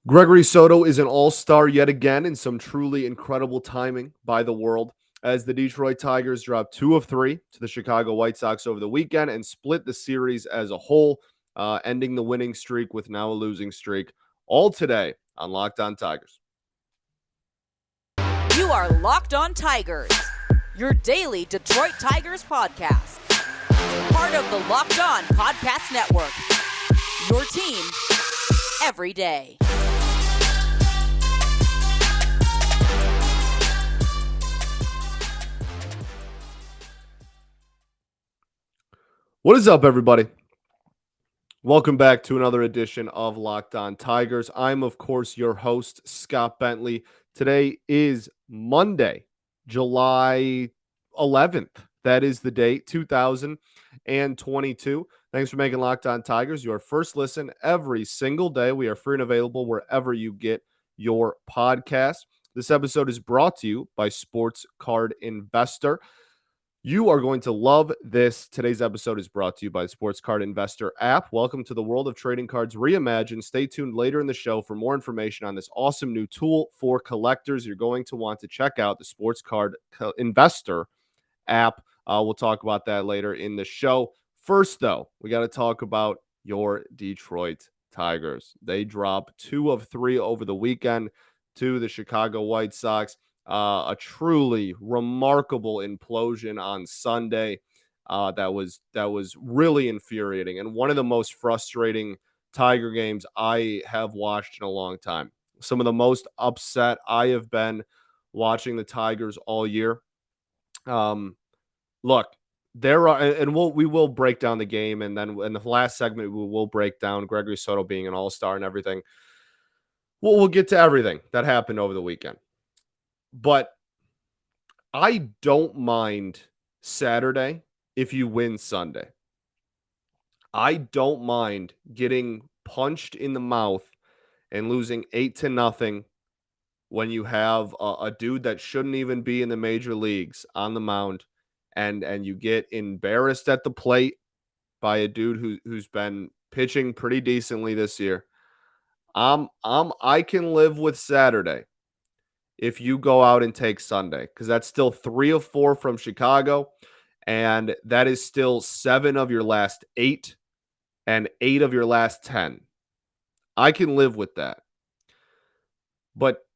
Gregory Soto is an all-star yet again in some truly incredible timing by the world as the Detroit Tigers dropped 2 of 3 to the Chicago White Sox over the weekend and split the series as a whole, ending the winning streak with now a losing streak. All today on Locked On Tigers. You are Locked On Tigers, your daily Detroit Tigers podcast. Part of the Locked On Podcast Network, your team every day. What is up, everybody? Welcome back to another edition of Locked On Tigers. I'm, of course, your host, Scott Bentley. Today is Monday, July 11th. That is the date, 2022. Thanks for making Locked On Tigers your first listen every single day. We are free and available wherever you get your podcast. This episode is brought to you by Sports Card Investor. You are going to love this. Today's episode is brought to you by the Sports Card Investor app. Welcome to the world of trading cards reimagined. Stay tuned later in the show for more information on this awesome new tool for collectors. You're going to want to check out the Sports Card Investor app. We'll talk about that later in the show. First, though, we got to talk about your Detroit Tigers. They dropped 2 of 3 over the weekend to the Chicago White Sox. A truly remarkable implosion on Sunday. That was really infuriating and one of the most frustrating Tiger games I have watched in a long time. Some of the most upset I have been watching the Tigers all year. Look, there are, and we will break down the game, and then in the last segment we will break down Gregory Soto being an all-star and everything. We'll get to everything that happened over the weekend. But I don't mind Saturday if you win Sunday. I don't mind getting punched in the mouth and losing 8-0 when you have a dude that shouldn't even be in the major leagues on the mound, and you get embarrassed at the plate by a dude who's been pitching pretty decently this year. I can live with Saturday if you go out and take Sunday, because that's still 3 of 4 from Chicago, and that is still 7 of your last 8 and 8 of your last 10. I can live with that. But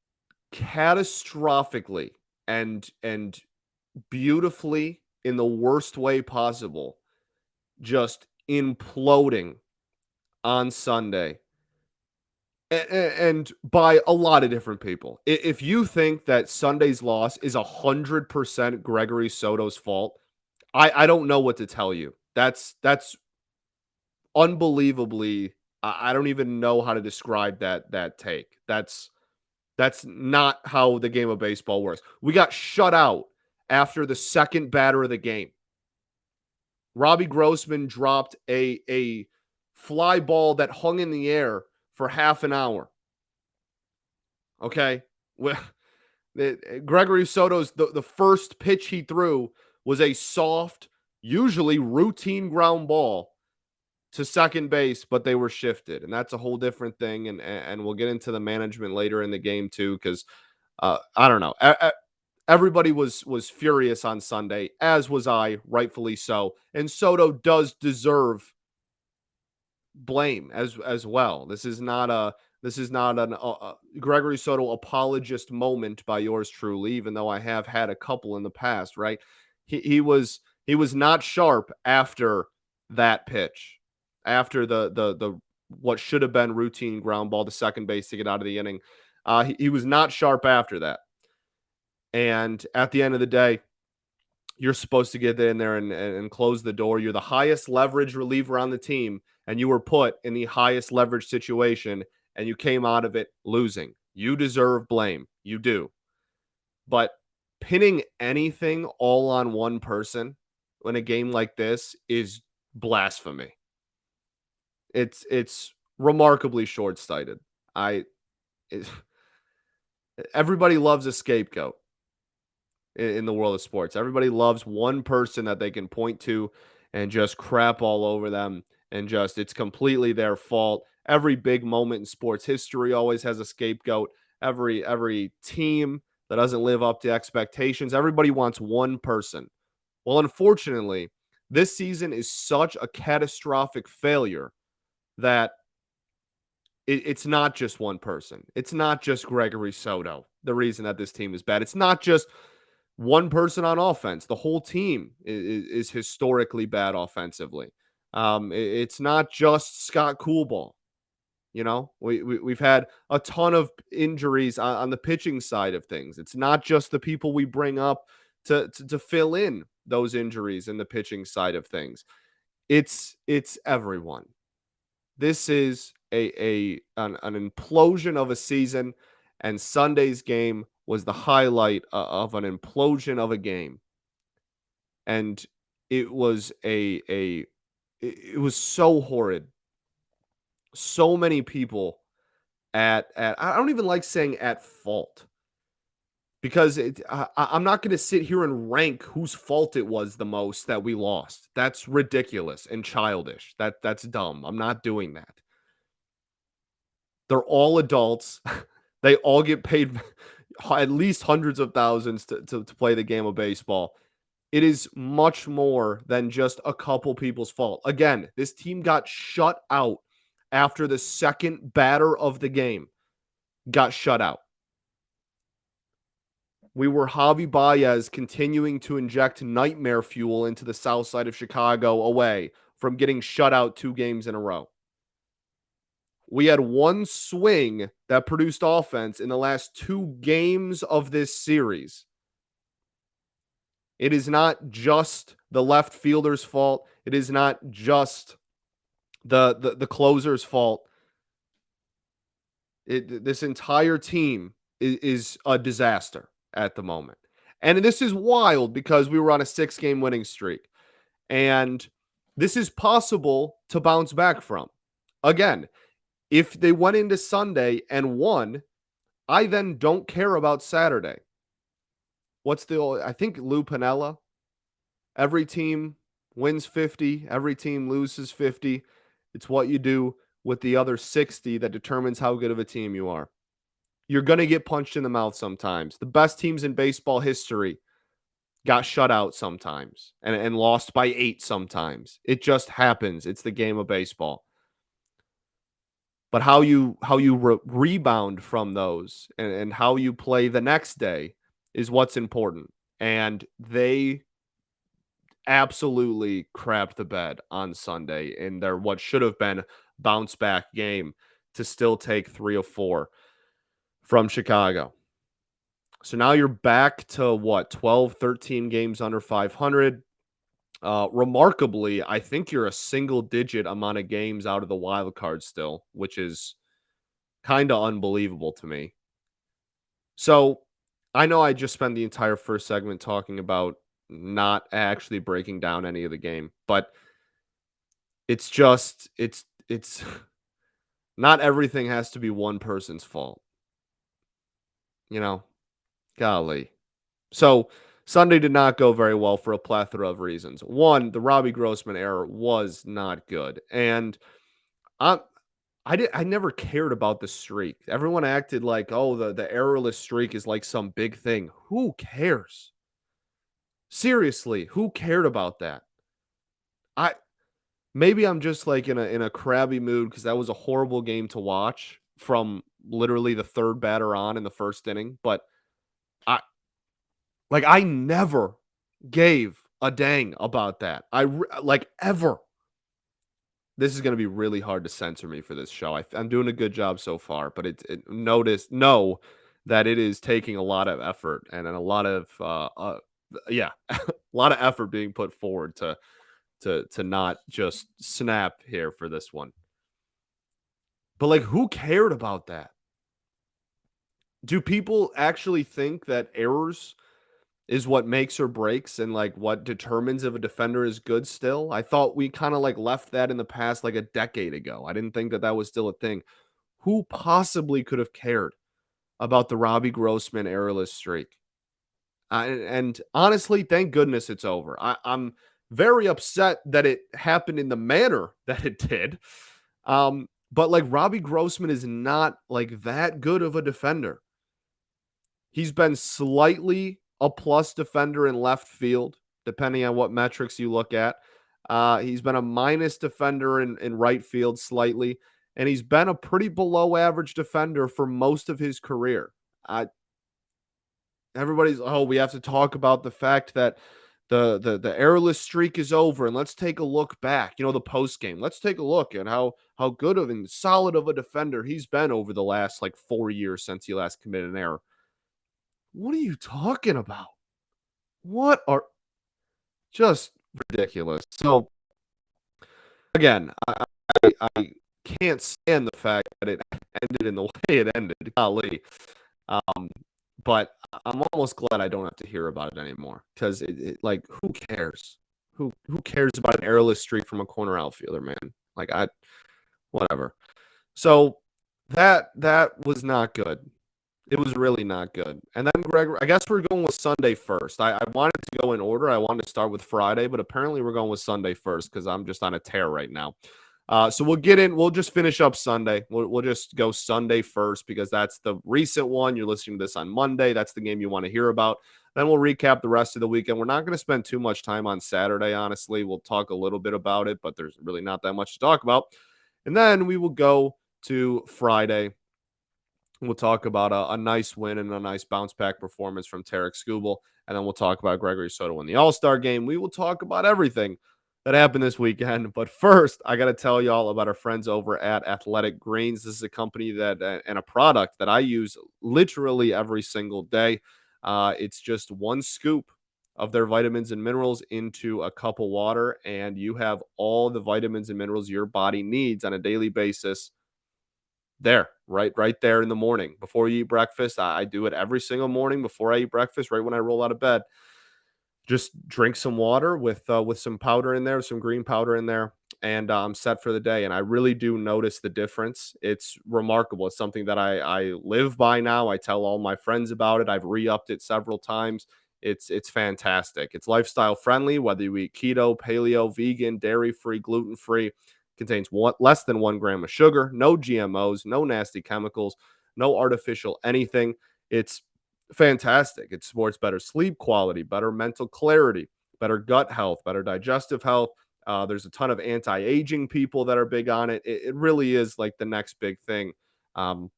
catastrophically and beautifully, in the worst way possible, just imploding on Sunday, and by a lot of different people. If you think that Sunday's loss is 100% Gregory Soto's fault, I don't know what to tell you. That's unbelievably. I don't even know how to describe that take. That's not how the game of baseball works. We got shut out after the second batter of the game. Robbie Grossman dropped a fly ball that hung in the air for half an hour. Okay. Gregory Soto's the first pitch he threw was a soft, usually routine ground ball to second base, but they were shifted. And that's a whole different thing. And we'll get into the management later in the game too, because I don't know. Everybody was furious on Sunday, as was I, rightfully so. And Soto does deserve blame as well. This is not an Gregory Soto apologist moment by yours truly, even though I have had a couple in the past, right? He was not sharp after that pitch, after the what should have been routine ground ball to second base to get out of the inning. He was not sharp after that. And at the end of the day, you're supposed to get in there and close the door. You're the highest leverage reliever on the team, and you were put in the highest leverage situation, and you came out of it losing. You deserve blame. You do. But pinning anything all on one person in a game like this is blasphemy. It's remarkably short-sighted. Everybody loves a scapegoat in the world of sports. Everybody loves one person that they can point to and just crap all over them, and just it's completely their fault. every big moment in sports history always has a scapegoat. Every team that doesn't live up to expectations, everybody wants one person. Well, unfortunately, this season is such a catastrophic failure that it's not just one person. It's not just Gregory Soto, the reason that this team is bad. It's not just one person on offense. The whole team is historically bad offensively. It's not just Scott Coolball. You know, we've had a ton of injuries on the pitching side of things. It's not just the people we bring up to fill in those injuries in the pitching side of things. It's everyone. This is an implosion of a season, and Sunday's game was the highlight of an implosion of a game. And it was it was so horrid. So many people at I don't even like saying at fault, because I'm not going to sit here and rank whose fault it was the most that we lost. That's ridiculous and childish. That's dumb. I'm not doing that. They're all adults. They all get paid at least hundreds of thousands to play the game of baseball. It is much more than just a couple people's fault. Again, this team got shut out after the second batter of the game got shut out. We were Javi Baez continuing to inject nightmare fuel into the south side of Chicago away from getting shut out 2 games in a row. We had one swing that produced offense in the last 2 games of this series. It is not just the left fielder's fault. It is not just the closer's fault. This entire team is a disaster at the moment. And this is wild because we were on a 6-game winning streak. And this is possible to bounce back from. Again, if they went into Sunday and won, I then don't care about Saturday. I think Lou Piniella, every team wins 50, every team loses 50. It's what you do with the other 60 that determines how good of a team you are. You're going to get punched in the mouth sometimes. The best teams in baseball history got shut out sometimes and lost by 8 sometimes. It just happens. It's the game of baseball. But how you rebound from those and how you play the next day is what's important. And they absolutely crapped the bed on Sunday in their what should have been bounce back game to still take 3 of 4 from Chicago. So now you're back to 12, 13 games under 500. Remarkably, I think you're a single digit amount of games out of the wild card still, which is kind of unbelievable to me. So I know I just spent the entire first segment talking about not actually breaking down any of the game, but it's not everything has to be one person's fault. You know, golly. So Sunday did not go very well for a plethora of reasons. One, the Robbie Grossman error was not good. And I never cared about the streak. Everyone acted like, oh, the errorless streak is like some big thing. Who cares? Seriously, who cared about that? Maybe I'm just like in a crabby mood because that was a horrible game to watch from literally the third batter on in the first inning. But I never gave a dang about that. Ever. This is going to be really hard to censor me for this show. I'm doing a good job so far, but know that it is taking a lot of effort and a lot of a lot of effort being put forward to not just snap here for this one. But who cared about that? Do people actually think that errors is what makes or breaks and what determines if a defender is good still? I thought we kind of left that in the past a decade ago. I didn't think that was still a thing. Who possibly could have cared about the Robbie Grossman errorless streak? And honestly, thank goodness it's over. I'm very upset that it happened in the manner that it did. But like Robbie Grossman is not like that good of a defender. He's been slightly a plus defender in left field, depending on what metrics you look at. He's been a minus defender in right field slightly, and he's been a pretty below average defender for most of his career. Everybody's, oh, we have to talk about the fact that the errorless streak is over, and let's take a look back. The post game. Let's take a look at how good of and solid of a defender he's been over the last like 4 years since he last committed an error. What are you talking about? What are just ridiculous. So again, I can't stand the fact that it ended in the way it ended. Golly. But I'm almost glad I don't have to hear about it anymore, because like, who cares? Who cares about an errorless streak from a corner outfielder, man? Like, whatever. So that was not good. It was really not good. And then Gregory, I guess we're going with Sunday first. I wanted to go in order. I wanted to start with Friday, but apparently we're going with Sunday first because I'm just on a tear right now. So we'll get in. We'll just finish up Sunday. We'll just go Sunday first because that's the recent one. You're listening to this on Monday. That's the game you want to hear about. Then we'll recap the rest of the weekend. We're not going to spend too much time on Saturday, honestly. We'll talk a little bit about it, but there's really not that much to talk about. And then we will go to Friday. We'll talk about a nice win and a nice bounce back performance from Skubal. And then we'll talk about Gregory Soto in the All-Star game. We will talk about everything that happened this weekend. But first, I got to tell you all about our friends over at Athletic Greens. This is a company that and a product that I use literally every single day. It's just one scoop of their vitamins and minerals into a cup of water, and you have all the vitamins and minerals your body needs on a daily basis. There, right there in the morning before you eat breakfast. I do it every single morning before I eat breakfast, right when I roll out of bed. Just drink some water with some powder in there, some green powder in there, and I'm set for the day. And I really do notice the difference. It's remarkable. It's something that I live by now. I tell all my friends about it. I've re-upped it several times. It's fantastic. It's lifestyle friendly, whether you eat keto, paleo, vegan, dairy-free, gluten-free. Contains less than 1 gram of sugar, no GMOs, no nasty chemicals, no artificial anything. It's fantastic. It supports better sleep quality, better mental clarity, better gut health, better digestive health. There's a ton of anti-aging people that are big on it. It really is like the next big thing. Um,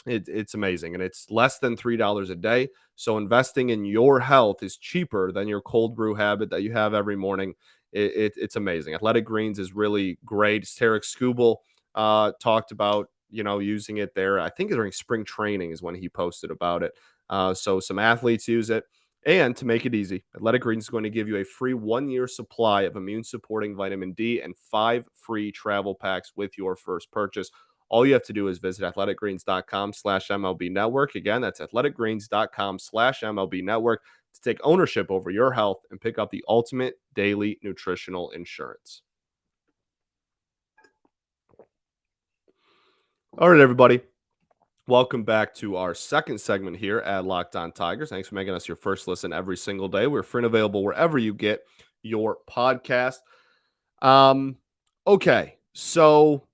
it's amazing, and it's less than $3 a day. So investing in your health is cheaper than your cold brew habit that you have every morning. It's amazing. Athletic Greens is really great. Tarek Skubal talked about using it there. I think during spring training is when he posted about it. So some athletes use it. And to make it easy, Athletic Greens is going to give you a free 1-year supply of immune supporting vitamin D and 5 free travel packs with your first purchase. All you have to do is visit athleticgreens.com/MLB network. Again, that's athleticgreens.com/MLB network to take ownership over your health and pick up the ultimate daily nutritional insurance. All right, everybody. Welcome back to our second segment here at Locked On Tigers. Thanks for making us your first listen every single day. We're free and available wherever you get your podcast. Okay, so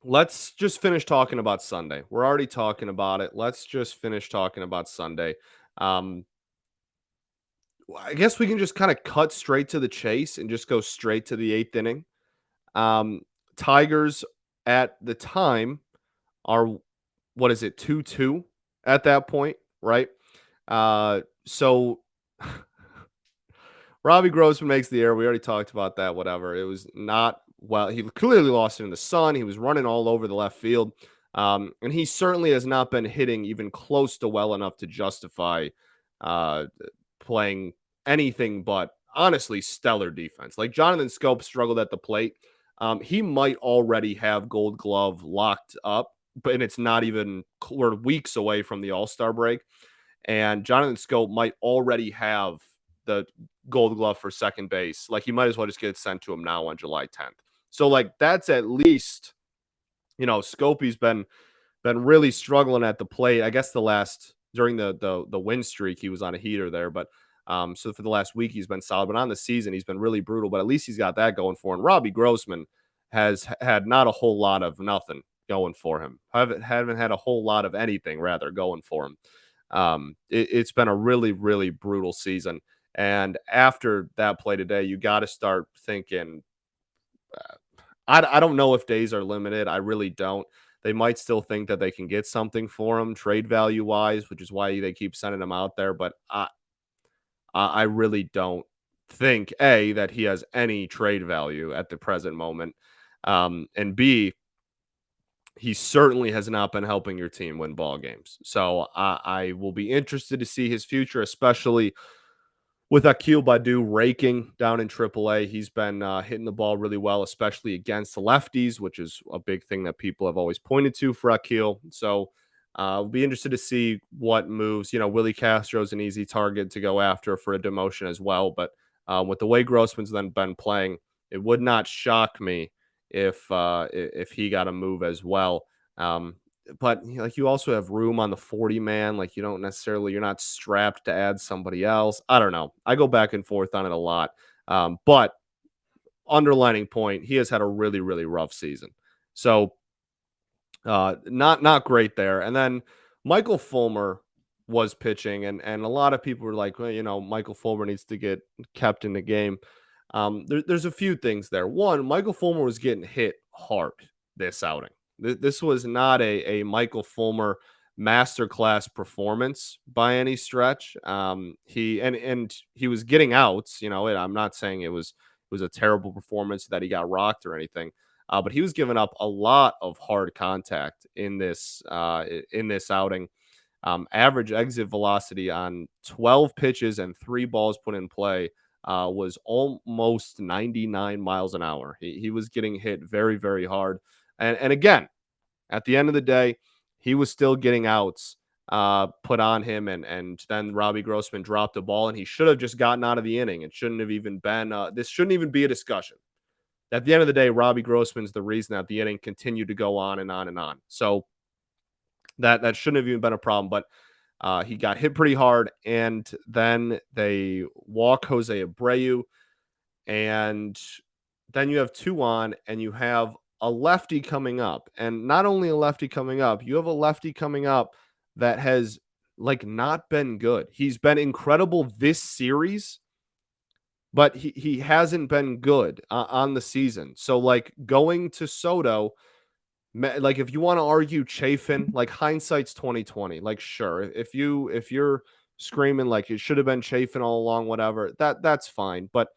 let's just finish talking about Sunday. We're already talking about it. Let's just finish talking about Sunday. I guess we can just kind of cut straight to the chase and just go straight to the 8th inning. Tigers at the time are, what is it, 2-2 at that point, right? So Robbie Grossman makes the error. We already talked about that, whatever. It was not well. He clearly lost it in the sun. He was running all over the left field. And he certainly has not been hitting even close to well enough to justify playing anything but, honestly, stellar defense. Like, Jonathan Schoop struggled at the plate. He might already have Gold Glove locked up, but it's not even, we're weeks away from the All-Star break. And Jonathan Schoop might already have the Gold Glove for second base. Like, he might as well just get it sent to him now on July 10th. So, like, that's at least, Scopey's been really struggling at the plate. I guess during the win streak, he was on a heater there, but so for the last week he's been solid, but on the season he's been really brutal. But at least he's got that going for him. Robbie Grossman has had not a whole lot of nothing going for him. Haven't had a whole lot of anything rather going for him. It's been a really, really brutal season. And after that play today, you got to start thinking. I don't know if days are limited. I really don't. They might still think that they can get something for him trade value wise, which is why they keep sending him out there. But I really don't think that he has any trade value at the present moment, and B, he certainly has not been helping your team win ball games. So I will be interested to see his future, especially with Akil Badu raking down in AAA. He's been hitting the ball really well, especially against the lefties, which is a big thing that people have always pointed to for Akil. So we'll be interested to see what moves. Willie Castro's an easy target to go after for a demotion as well. But with the way Grossman's then been playing, it would not shock me if he got a move as well. But like you also have room on the 40 man. Like you're not strapped to add somebody else. I don't know. I go back and forth on it a lot. But underlining point, he has had a really, really rough season. So not great there. And then Michael Fulmer was pitching, and a lot of people were like, well, Michael Fulmer needs to get kept in the game. There's a few things there. One, Michael Fulmer was getting hit hard this outing. This was not a Michael Fulmer masterclass performance by any stretch. He was getting outs. I'm not saying it was a terrible performance that he got rocked or anything. But he was giving up a lot of hard contact in this outing. Average exit velocity on 12 pitches and 3 balls put in play was almost 99 miles an hour. He was getting hit very, very hard. And again, at the end of the day, he was still getting outs put on him. And then Robbie Grossman dropped the ball, and he should have just gotten out of the inning. It shouldn't have even been this shouldn't even be a discussion. At the end of the day, Robbie Grossman's the reason that the inning continued to go on and on and on. So that shouldn't have even been a problem. But he got hit pretty hard, and then they walk Jose Abreu, and then you have 2 on, and you have a lefty coming up. And not only a lefty coming up, you have a lefty coming up that has not been good. He's been incredible this series, but he hasn't been good on the season. So going to Soto, if you want to argue Chafin, hindsight's 2020. Sure, if you're screaming like it should have been Chafin all along, whatever, that's fine. But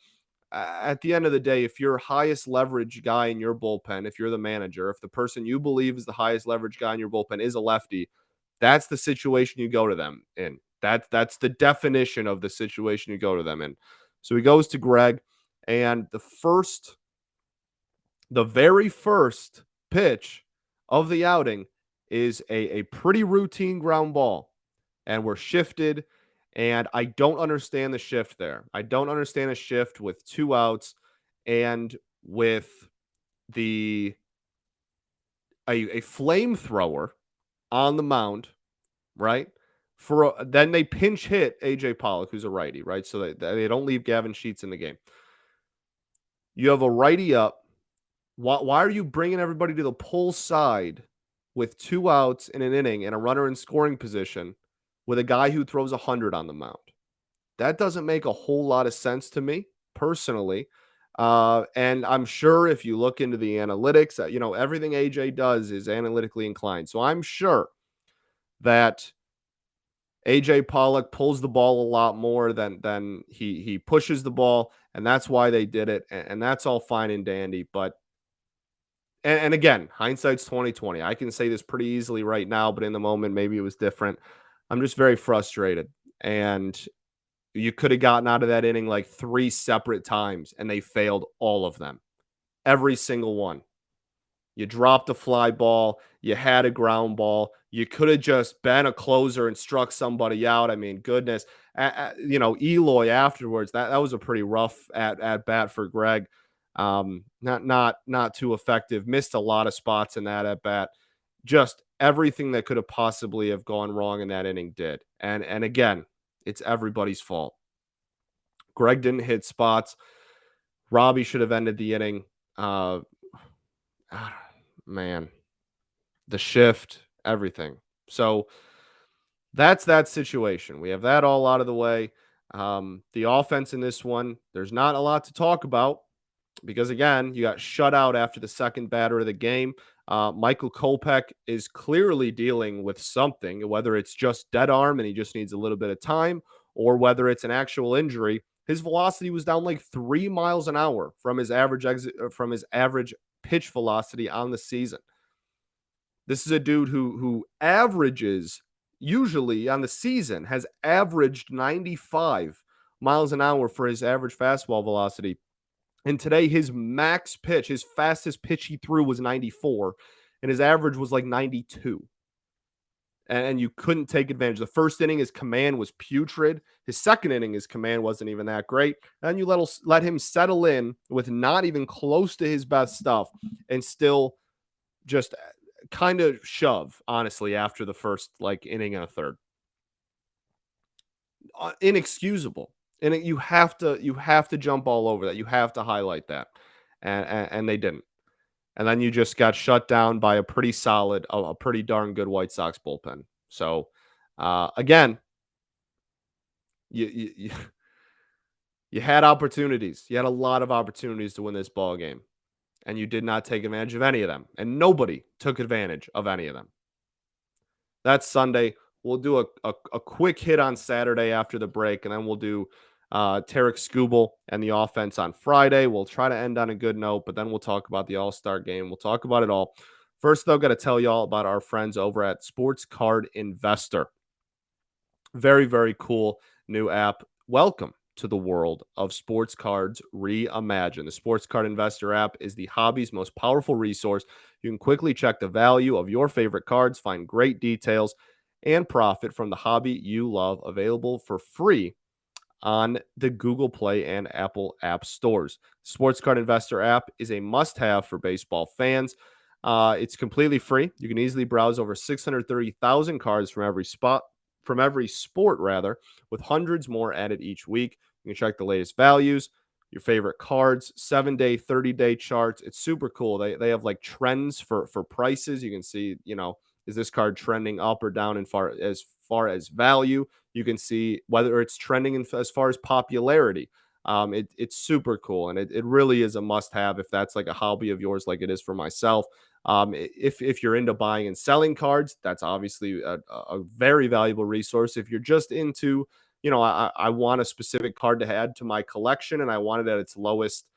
at the end of the day, if your highest leverage guy in your bullpen, if you're the manager, if the person you believe is the highest leverage guy in your bullpen is a lefty, that's the situation you go to them in. That's the definition of the situation you go to them in. So he goes to Greg, and the very first pitch of the outing is a pretty routine ground ball, and we're shifted, and I don't understand the shift there. I don't understand a shift with 2 outs and with a flamethrower on the mound, right? Then they pinch hit AJ Pollock, who's a righty, right? So they don't leave Gavin Sheets in the game. You have a righty up. Why are you bringing everybody to the pull side with 2 outs in an inning and a runner in scoring position with a guy who throws 100 on the mound? That doesn't make a whole lot of sense to me personally. And I'm sure if you look into the analytics, everything AJ does is analytically inclined. So I'm sure that AJ Pollock pulls the ball a lot more than he pushes the ball, and that's why they did it. And that's all fine and dandy. But and again, hindsight's 2020. I can say this pretty easily right now, but in the moment, maybe it was different. I'm just very frustrated. And you could have gotten out of that inning 3 separate times, and they failed all of them. Every single one. You dropped a fly ball. You had a ground ball. You could have just been a closer and struck somebody out. I mean, goodness. Eloy afterwards, that was a pretty rough at bat for Greg. Not too effective. Missed a lot of spots in that at bat. Just everything that could have possibly have gone wrong in that inning did. And again, it's everybody's fault. Greg didn't hit spots. Robbie should have ended the inning. man, the shift, everything. So that's that situation. We have that all out of the way. The offense in this one, there's not a lot to talk about because again, you got shut out after the second batter of the game. Michael Kolpeck is clearly dealing with something, whether it's just dead arm and he just needs a little bit of time, or whether it's an actual injury. His velocity was down like 3 miles an hour from his average pitch velocity on the season. This is a dude who averages usually on the season has averaged 95 miles an hour for his average fastball velocity. And today, his max pitch, his fastest pitch he threw was 94, and his average was like 92. And you couldn't take advantage. The first inning, his command was putrid. His second inning, his command wasn't even that great. And you let him settle in with not even close to his best stuff and still just kind of shove, honestly, after the first like inning and a third. Inexcusable. And you have to jump all over that. You have to highlight that. And they didn't. And then you just got shut down by a pretty solid, a pretty darn good White Sox bullpen. So again, you you had opportunities. You had a lot of opportunities to win this ball game, and you did not take advantage of any of them. And nobody took advantage of any of them. That's Sunday. We'll do a quick hit on Saturday after the break, and then we'll do Tarek Skubal and the offense on Friday. We'll try to end on a good note, but then we'll talk about the All-Star game. We'll talk about it all. First, though, got to tell you all about our friends over at Sports Card Investor. Very, very cool new app. Welcome to the world of sports cards reimagined. The Sports Card Investor app is the hobby's most powerful resource. You can quickly check the value of your favorite cards, find great details, and profit from the hobby you love, available for free on the Google Play and Apple App Stores. Sports Card Investor app is a must-have for baseball fans. It's completely free. You can easily browse over 630,000 cards from every sport, with hundreds more added each week. You can check the latest values, your favorite cards, 7-day, 30-day charts. It's super cool. They have like trends for prices. You can see, is this card trending up or down as far as value? You can see whether it's trending as far as popularity. It's super cool, and it really is a must-have if that's like a hobby of yours, like it is for myself. If you're into buying and selling cards, that's obviously a very valuable resource. If you're just into, I want a specific card to add to my collection, and I want it at its lowest,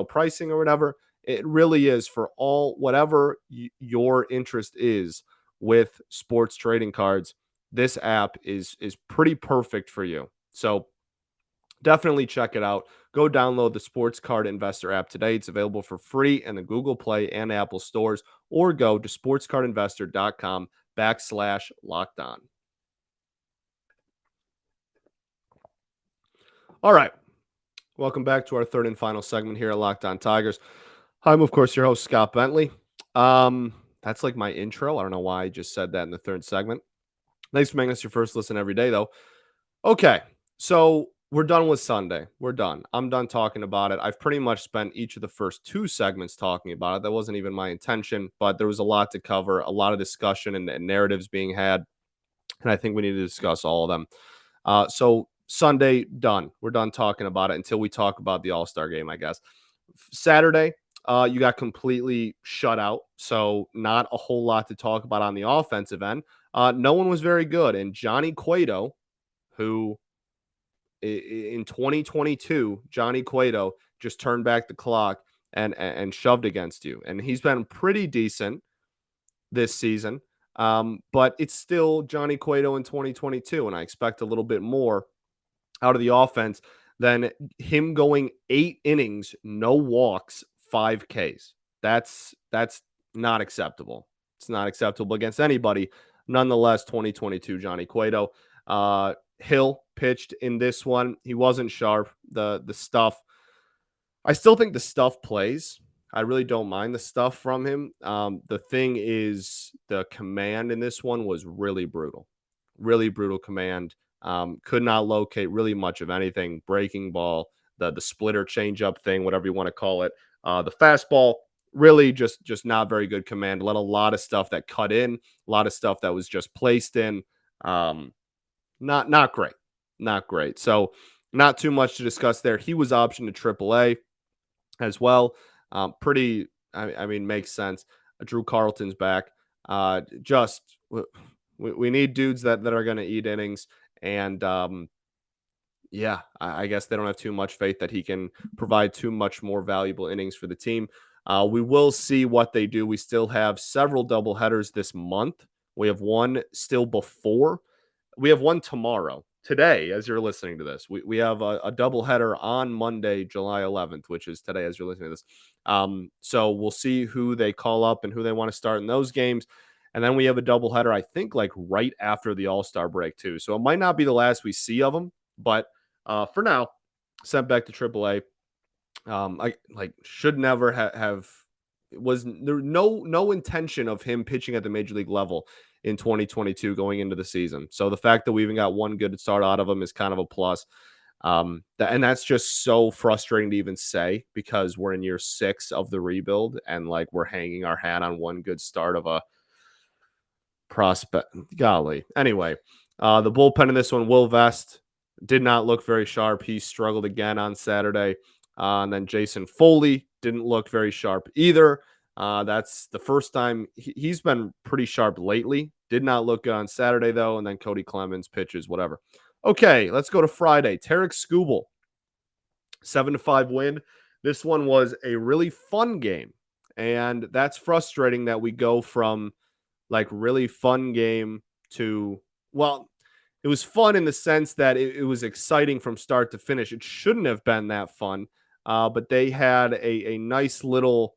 pricing or whatever. It really is for whatever your interest is with sports trading cards. This app is pretty perfect for you. So definitely check it out. Go download the Sports Card Investor app today. It's available for free in the Google Play and Apple stores, or go to sportscardinvestor.com/lockedon. All right. Welcome back to our third and final segment here at Locked On Tigers. I'm, of course, your host, Scott Bentley. That's like my intro. I don't know why I just said that in the third segment. Thanks for making us your first listen every day, though. Okay, so we're done with Sunday. We're done. I'm done talking about it. I've pretty much spent each of the first two segments talking about it. That wasn't even my intention, but there was a lot to cover, a lot of discussion and narratives being had, and I think we need to discuss all of them. So Sunday, done. We're done talking about it until we talk about the All-Star game, I guess. Saturday, you got completely shut out, so not a whole lot to talk about on the offensive end. No one was very good, and Johnny Cueto, who in 2022, Johnny Cueto just turned back the clock and shoved against you. And he's been pretty decent this season, but it's still Johnny Cueto in 2022, and I expect a little bit more out of the offense than him going 8 innings, no walks, 5 Ks. That's not acceptable. It's not acceptable against anybody. Nonetheless, 2022 Johnny Cueto. Hill pitched in this one. He wasn't sharp. The stuff, I still think the stuff plays. I really don't mind the stuff from him. The thing is, the command in this one was really brutal. Really brutal command. Could not locate really much of anything. Breaking ball, the splitter changeup thing, whatever you want to call it. The fastball, really just not very good command. Let a lot of stuff that cut in, a lot of stuff that was just placed in. Um, not great, not great. So not too much to discuss there. He was optioned to AAA as well. Pretty, I mean, makes sense. Drew Carlton's back. Just we need dudes that are going to eat innings, and yeah, I guess they don't have too much faith that he can provide too much more valuable innings for the team. We will see what they do. We still have several doubleheaders this month. We have one still before. We have one tomorrow. Today, as you're listening to this, we have a doubleheader on Monday, July 11th, which is today as you're listening to this. So we'll see who they call up and who they want to start in those games. And then we have a doubleheader, I think, like right after the All-Star break, too. So it might not be the last we see of them, but for now, sent back to AAA. I like should never have was there no intention of him pitching at the major league level in 2022 going into the season. So the fact that we even got one good start out of him is kind of a plus. And that's just so frustrating to even say because we're in year 6 of the rebuild and like we're hanging our hat on one good start of a prospect. Golly. Anyway, the bullpen in this one, Will Vest, did not look very sharp. He struggled again on Saturday. And then Jason Foley didn't look very sharp either. That's the first time he's been pretty sharp lately. Did not look good on Saturday, though. And then Cody Clemens pitches, whatever. Okay, let's go to Friday. Tarek Skubal, 7-5 win. This one was a really fun game. And that's frustrating that we go from like really fun game to, well, it was fun in the sense that it was exciting from start to finish. It shouldn't have been that fun, but they had a nice little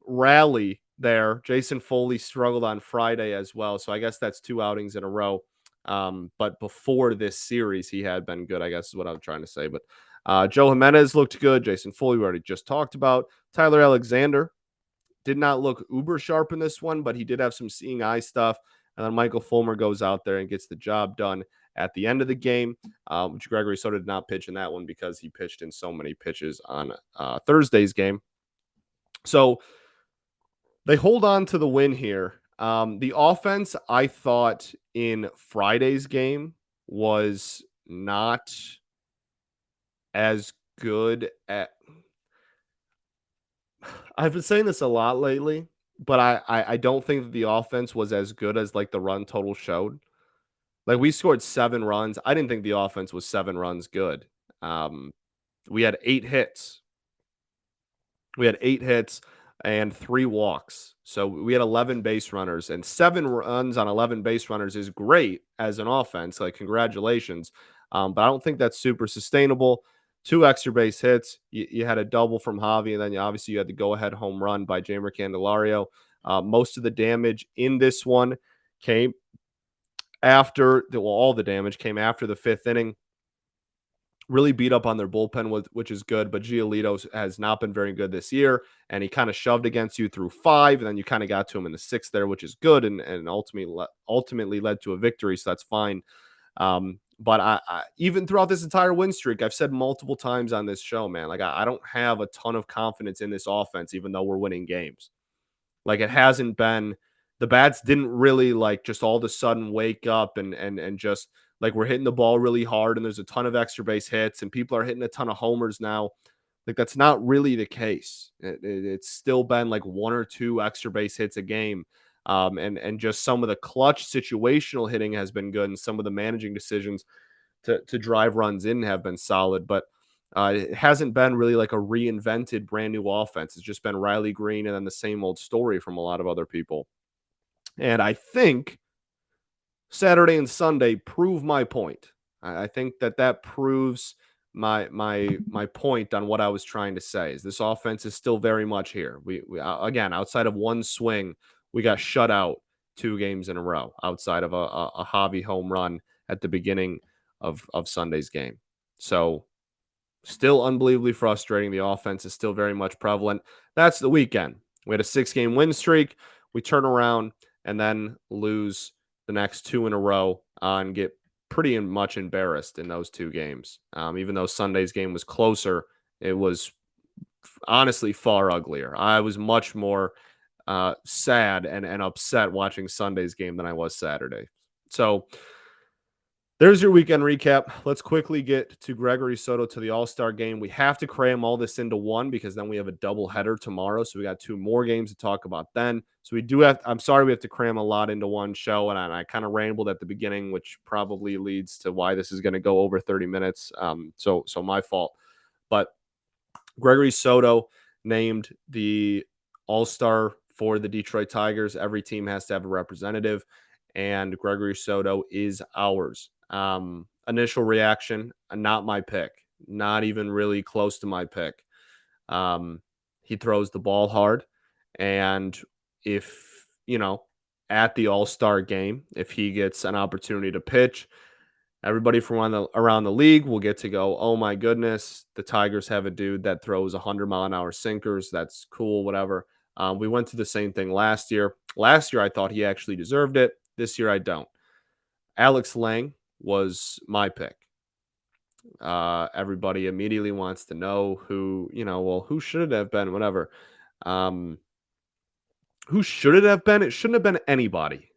rally there. Jason Foley struggled on Friday as well, so I guess that's 2 outings in a row. But before this series, he had been good, I guess is what I'm trying to say. But Joe Jimenez looked good. Jason Foley, we already just talked about. Tyler Alexander did not look uber sharp in this one, but he did have some seeing eye stuff. And then Michael Fulmer goes out there and gets the job done at the end of the game, which Gregory Soto did not pitch in that one because he pitched in so many pitches on Thursday's game. So they hold on to the win here. The offense, I thought, in Friday's game was not as good at. I've been saying this a lot lately, but I don't think that the offense was as good as like the run total showed. Like we scored 7 runs. I didn't think the offense was 7 runs good. We had 8 hits. We had 8 hits and 3 walks. So we had 11 base runners, and 7 runs on 11 base runners is great as an offense. Like congratulations. But I don't think that's super sustainable. 2 extra base hits. You had a double from Javi, and then obviously you had the go-ahead home run by Jamer Candelario. Most of the damage in this one came after all the damage came after the 5th inning. Really beat up on their bullpen, which is good, but Giolito has not been very good this year, and he kind of shoved against you through 5, and then you kind of got to him in the 6th there, which is good, and ultimately led to a victory, so that's fine. But I even throughout this entire win streak, I've said multiple times on this show, man, like I don't have a ton of confidence in this offense, even though we're winning games. Like it hasn't been, the bats didn't really like just all of a sudden wake up and just like we're hitting the ball really hard and there's a ton of extra base hits and people are hitting a ton of homers now. Like that's not really the case. It's still been like 1 or 2 extra base hits a game. And just some of the clutch situational hitting has been good, and some of the managing decisions to drive runs in have been solid. But it hasn't been really like a reinvented brand new offense. It's just been Riley Green and then the same old story from a lot of other people. And I think Saturday and Sunday prove my point. I think that proves my point on what I was trying to say. Is this offense is still very much here. We again, outside of one swing, we got shut out 2 games in a row. Outside of a Javi home run at the beginning of Sunday's game, so still unbelievably frustrating. The offense is still very much prevalent. That's the weekend. We had a 6-game win streak. We turn around and then lose the next 2 in a row and get pretty much embarrassed in those 2 games. Even though Sunday's game was closer, it was honestly far uglier. I was much more sad and upset watching Sunday's game than I was Saturday. So there's your weekend recap. Let's quickly get to Gregory Soto to the All-Star game. We have to cram all this into one because then we have a double header tomorrow. So we got 2 more games to talk about then. So we do have, I'm sorry we have to cram a lot into one show. And I kind of rambled at the beginning, which probably leads to why this is going to go over 30 minutes. So my fault. But Gregory Soto named the All-Star for the Detroit Tigers. Every team has to have a representative, and Gregory Soto is ours. Initial reaction, not my pick. Not even really close to my pick. He throws the ball hard, and if, at the All-Star game, if he gets an opportunity to pitch, everybody from around the league will get to go, oh my goodness, the Tigers have a dude that throws 100-mile-an-hour sinkers. That's cool, whatever. We went through the same thing last year. Last year, I thought he actually deserved it. This year, I don't. Alex Lang was my pick. Everybody immediately wants to know who, who should it have been, whatever. Who should it have been? It shouldn't have been anybody.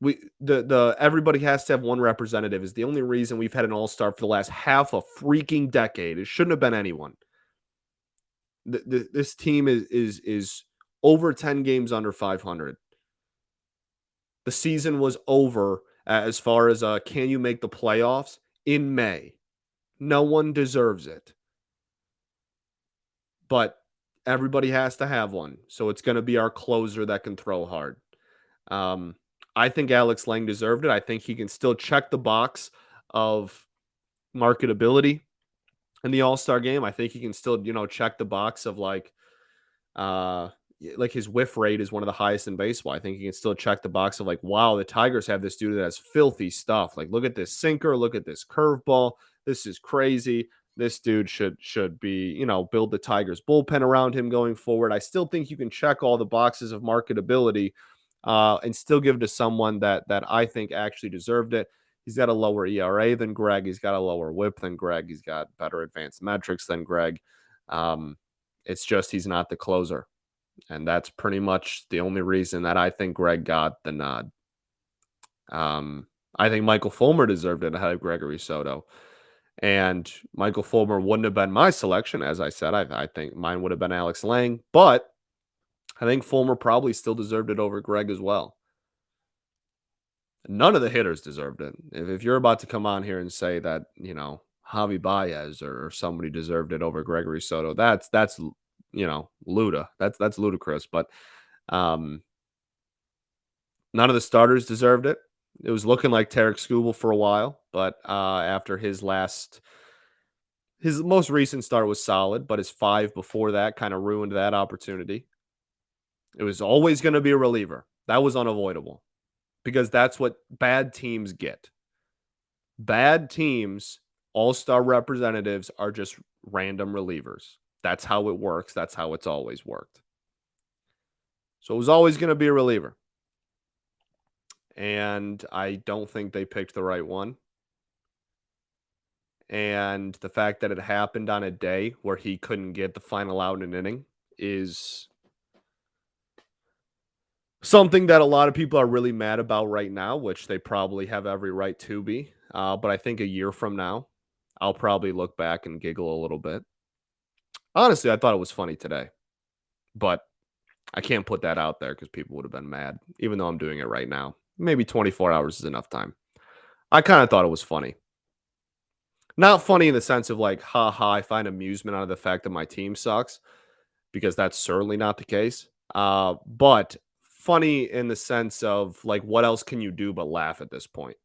The everybody has to have one representative is the only reason we've had an all-star for the last half a freaking decade. It shouldn't have been anyone. This team is over 10 games under 500. The season was over as far as can you make the playoffs in May? No one deserves it. But everybody has to have one. So it's going to be our closer that can throw hard. I think Alex Lang deserved it. I think he can still check the box of marketability in the All-Star game. I think he can still, check the box of like his whiff rate is one of the highest in baseball. I think he can still check the box of like, wow, the Tigers have this dude that has filthy stuff. Like, look at this sinker, look at this curveball. This is crazy. This dude should be, build the Tigers bullpen around him going forward. I still think you can check all the boxes of marketability and still give it to someone that I think actually deserved it. He's got a lower ERA than Greg. He's got a lower whip than Greg. He's got better advanced metrics than Greg. It's just he's not the closer. And that's pretty much the only reason that I think Greg got the nod. I think Michael Fulmer deserved it ahead of Gregory Soto. And Michael Fulmer wouldn't have been my selection. As I said, I think mine would have been Alex Lang. But I think Fulmer probably still deserved it over Greg as well. None of the hitters deserved it. If you're about to come on here and say that, Javi Baez or somebody deserved it over Gregory Soto, that's Luda. That's ludicrous. But none of the starters deserved it. It was looking like Tarek Skubal for a while, but after his most recent start was solid, but his 5 before that kind of ruined that opportunity. It was always going to be a reliever. That was unavoidable because that's what bad teams get. Bad teams, all-star representatives are just random relievers. That's how it works. That's how it's always worked. So it was always going to be a reliever. And I don't think they picked the right one. And the fact that it happened on a day where he couldn't get the final out in an inning is something that a lot of people are really mad about right now, which they probably have every right to be. But I think a year from now, I'll probably look back and giggle a little bit. Honestly, I thought it was funny today. But I can't put that out there because people would have been mad, even though I'm doing it right now. Maybe 24 hours is enough time. I kind of thought it was funny. Not funny in the sense of like, ha, I find amusement out of the fact that my team sucks, because that's certainly not the case. But funny in the sense of like, what else can you do but laugh at this point?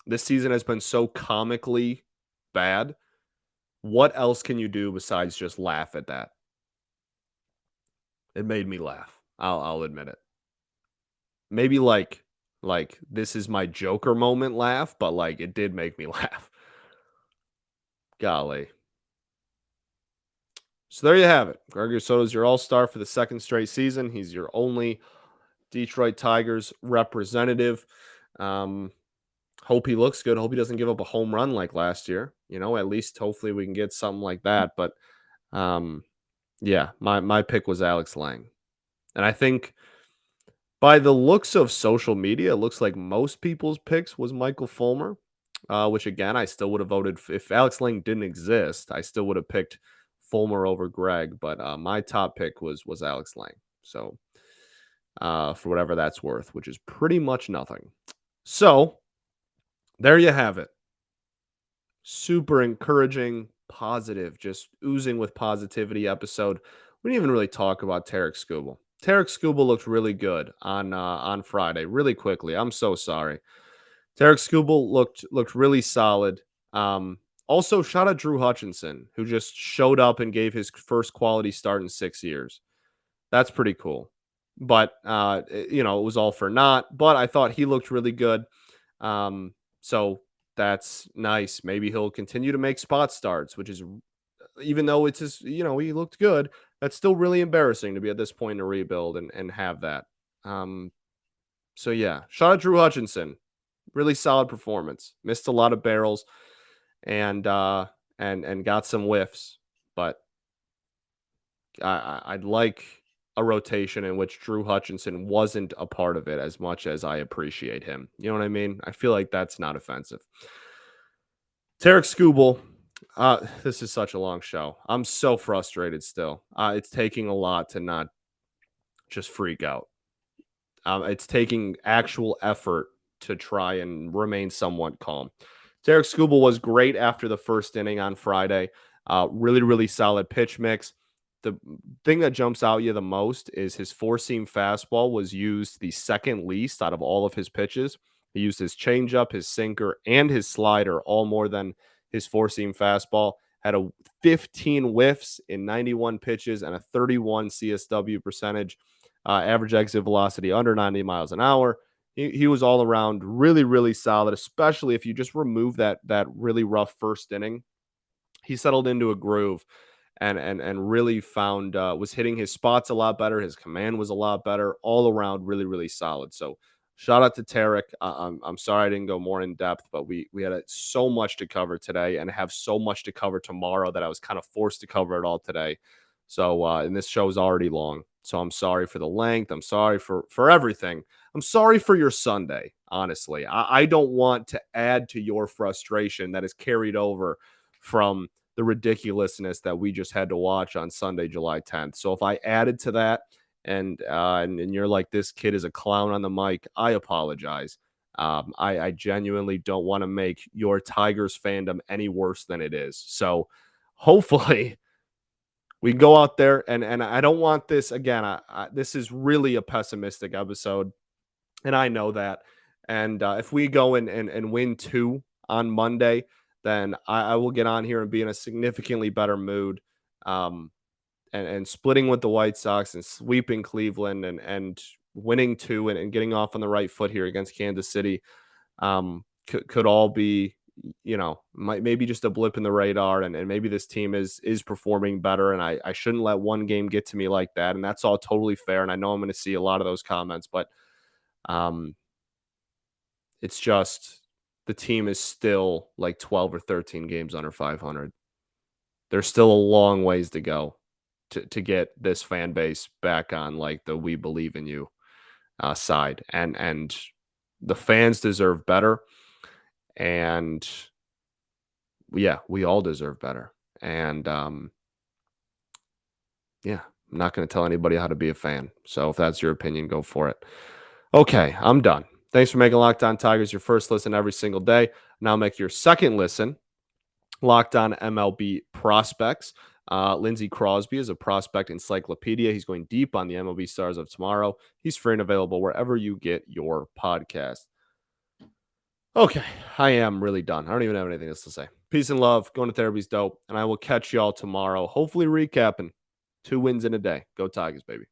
This season has been so comically bad. What else can you do besides just laugh at that? It made me laugh. I'll admit it. Maybe like this is my Joker moment laugh, but like it did make me laugh. Golly. So there you have it. Gregory Soto is your all-star for the second straight season. He's your only Detroit Tigers representative. Hope he looks good. Hope he doesn't give up a home run like last year. At least hopefully we can get something like that. But Yeah, my pick was Alex Lang. And I think by the looks of social media, it looks like most people's picks was Michael Fulmer, which again, I still would have voted if Alex Lang didn't exist, I still would have picked Fulmer over Greg, but my top pick was Alex Lang. So for whatever that's worth, which is pretty much nothing. So there you have it. Super encouraging, positive, just oozing with positivity episode. We didn't even really talk about Tarek Skubal. Tarek Skubal looked really good on Friday, really quickly. I'm so sorry. Tarek Skubal looked really solid. Also, shout out Drew Hutchinson, who just showed up and gave his first quality start in 6 years. That's pretty cool. But it was all for naught. But I thought he looked really good. So that's nice. Maybe he'll continue to make spot starts, which is, even though it's his, he looked good, that's still really embarrassing to be at this point in a rebuild and have that. So yeah, shout out Drew Hutchinson. Really solid performance. Missed a lot of barrels and and got some whiffs, but I'd like a rotation in which Drew Hutchinson wasn't a part of it as much as I appreciate him. You know what I mean? I feel like that's not offensive. Tarek Skubal, this is such a long show. I'm so frustrated still. It's taking a lot to not just freak out. It's taking actual effort to try and remain somewhat calm. Tarek Skubal was great after the first inning on Friday. Really, really solid pitch mix. The thing that jumps out you the most is his four-seam fastball was used the second least out of all of his pitches. He used his changeup, his sinker, and his slider, all more than his four-seam fastball. Had a 15 whiffs in 91 pitches and a 31 CSW percentage. Average exit velocity under 90 miles an hour. He was all around really, really solid, especially if you just remove that really rough first inning. He settled into a groove and really found was hitting his spots a lot better. His command was a lot better. All around, really, really solid. So shout out to Tarek. I'm sorry I didn't go more in depth, but we had so much to cover today and have so much to cover tomorrow that I was kind of forced to cover it all today. So and this show is already long. So I'm sorry for the length. I'm sorry for everything. I'm sorry for your Sunday. Honestly, I don't want to add to your frustration that is carried over from the ridiculousness that we just had to watch on Sunday, July 10th. So if I added to that and you're like, this kid is a clown on the mic, I apologize. I genuinely don't want to make your Tigers fandom any worse than it is. So hopefully we can go out there and I don't want this again. This is really a pessimistic episode, and I know that. And if we go and win two on Monday, then I will get on here and be in a significantly better mood. And splitting with the White Sox and sweeping Cleveland and winning two and getting off on the right foot here against Kansas City could all be, maybe just a blip in the radar. And maybe this team is performing better. And I shouldn't let one game get to me like that. And that's all totally fair. And I know I'm going to see a lot of those comments, but it's just the team is still like 12 or 13 games under 500. There's still a long ways to go to get this fan base back on like the "we believe in you" side, and the fans deserve better, and yeah, we all deserve better. And yeah, I'm not going to tell anybody how to be a fan. So if that's your opinion, go for it. Okay, I'm done. Thanks for making Locked On Tigers your first listen every single day. Now make your second listen Locked On MLB Prospects. Lindsey Crosby is a prospect encyclopedia. He's going deep on the MLB stars of tomorrow. He's free and available wherever you get your podcast. Okay, I am really done. I don't even have anything else to say. Peace and love. Going to therapy's dope. And I will catch y'all tomorrow, hopefully recapping 2 wins in a day. Go Tigers, baby.